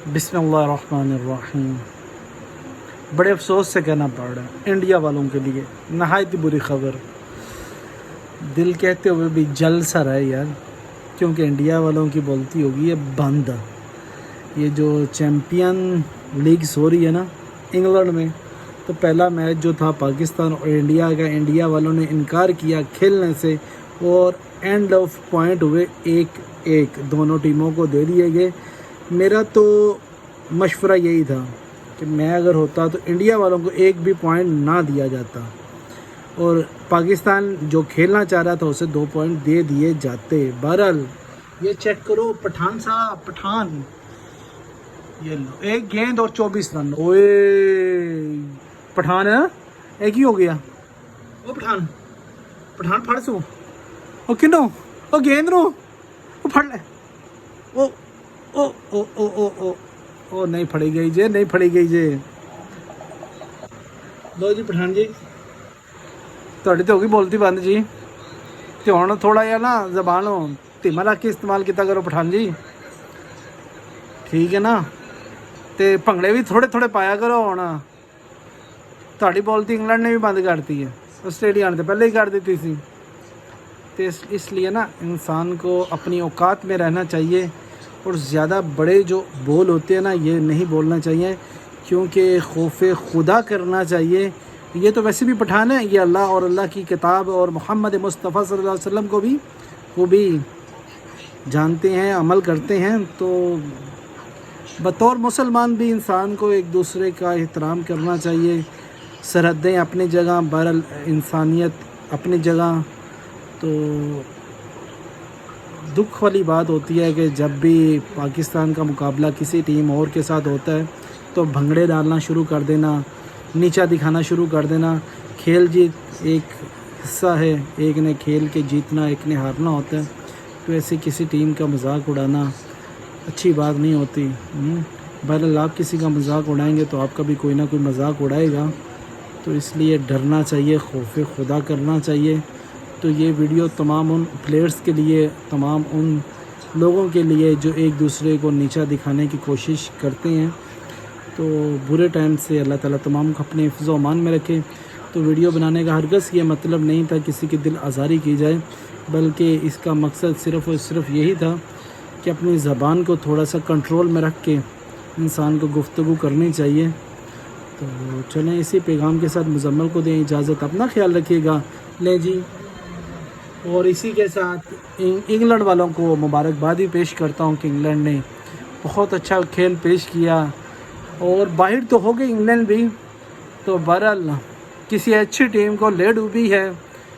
بسم اللہ الرحمن الرحیم. بڑے افسوس سے کہنا پڑ رہا ہے انڈیا والوں کے لیے نہایت بری خبر. دل کہتے ہوئے بھی جل سا رہا ہے یار، کیونکہ انڈیا والوں کی بولتی ہوگی یہ بند. یہ جو چیمپئن لیگز ہو رہی ہے نا انگلینڈ میں، تو پہلا میچ جو تھا پاکستان اور انڈیا کا، انڈیا والوں نے انکار کیا کھیلنے سے اور اینڈ آف پوائنٹ ہوئے 1-1 دونوں ٹیموں کو دے دیے گئے. میرا تو مشورہ یہی تھا کہ میں اگر ہوتا تو انڈیا والوں کو ایک بھی پوائنٹ نہ دیا جاتا اور پاکستان جو کھیلنا چاہ رہا تھا اسے 2 پوائنٹ دے دیے جاتے. بہرحال یہ چیک کرو پٹھان صاحب، پٹھان یہ لو 1 گیند اور 24 رن. اوئے پٹھان ایک ہی ہو گیا. او پٹھان پھڑ سو او کنو او گیند نو او پھڑ لے. او او او او او او او نہیں پھڑی گئی جے، نہیں پھڑی گئی جے. لو جی پٹھان جی تھوڑی تو ہوگی بولتی بند جی، کہ ہوں تھوڑا جہا نا زبان دھیما رکھ کے استعمال کیتا کرو پٹھان جی، ٹھیک ہے نا. تے بھنگڑے بھی تھوڑے تھوڑے پایا کرو. ہوں تھوڑی بولتی انگلینڈ نے بھی بند کرتی ہے، آسٹریلیا نے تو پہلے ہی کر دیتی تھی. تو اس لیے نا انسان کو اپنی اوقات میں رہنا چاہیے اور زیادہ بڑے جو بول ہوتے ہیں نا یہ نہیں بولنا چاہیے، کیونکہ خوف خدا کرنا چاہیے. یہ تو ویسے بھی پٹھان ہے، یہ اللہ اور اللہ کی کتاب اور محمد مصطفیٰ صلی اللہ علیہ وسلم کو بھی خوبی جانتے ہیں، عمل کرتے ہیں. تو بطور مسلمان بھی انسان کو ایک دوسرے کا احترام کرنا چاہیے. سرحدیں اپنی جگہ، بہرحال انسانیت اپنی جگہ. تو دکھ والی بات ہوتی ہے کہ جب بھی پاکستان کا مقابلہ کسی ٹیم اور کے ساتھ ہوتا ہے تو بھنگڑے ڈالنا شروع کر دینا، نیچا دکھانا شروع کر دینا. کھیل جیت ایک حصہ ہے، ایک نے کھیل کے جیتنا، ایک نے ہارنا ہوتا ہے. تو ایسے کسی ٹیم کا مذاق اڑانا اچھی بات نہیں ہوتی. بہرحال آپ کسی کا مذاق اڑائیں گے تو آپ کا بھی کوئی نہ کوئی مذاق اڑائے گا. تو اس لیے ڈرنا چاہیے، خوف خدا کرنا چاہیے. تو یہ ویڈیو تمام ان پلیئرز کے لیے، تمام ان لوگوں کے لیے جو ایک دوسرے کو نیچا دکھانے کی کوشش کرتے ہیں. تو برے ٹائم سے اللہ تعالیٰ تمام کو اپنے حفظ و امان میں رکھے. تو ویڈیو بنانے کا ہرگز یہ مطلب نہیں تھا کسی کی دل آزاری کی جائے، بلکہ اس کا مقصد صرف اور صرف یہی تھا کہ اپنی زبان کو تھوڑا سا کنٹرول میں رکھ کے انسان کو گفتگو کرنی چاہیے. تو چلیں اسی پیغام کے ساتھ مزمل کو دیں اجازت. اپنا خیال رکھیے گا. لیں جی، اور اسی کے ساتھ انگلینڈ والوں کو مبارکباد بھی پیش کرتا ہوں کہ انگلینڈ نے بہت اچھا کھیل پیش کیا اور باہر تو ہو گئی انگلینڈ بھی. تو بہرحال کسی اچھی ٹیم کو لے ڈوبی ہے،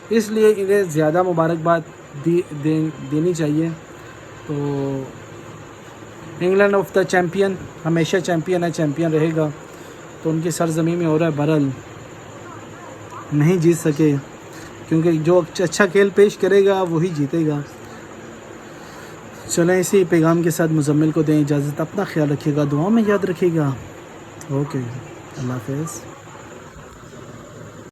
اس لیے انہیں زیادہ مبارکباد دینی چاہیے. تو انگلینڈ آف دا چیمپئن، ہمیشہ چیمپئن ہے، چیمپئن رہے گا. تو ان کی سرزمین میں ہو رہا ہے. بہرحال نہیں جیت سکے، کیونکہ جو اچھا کھیل پیش کرے گا وہی جیتے گا. چلیں اسی پیغام کے ساتھ مزمل کو دیں اجازت. اپنا خیال رکھیے گا، دعاؤں میں یاد رکھیے گا. اوکے، اللہ حافظ.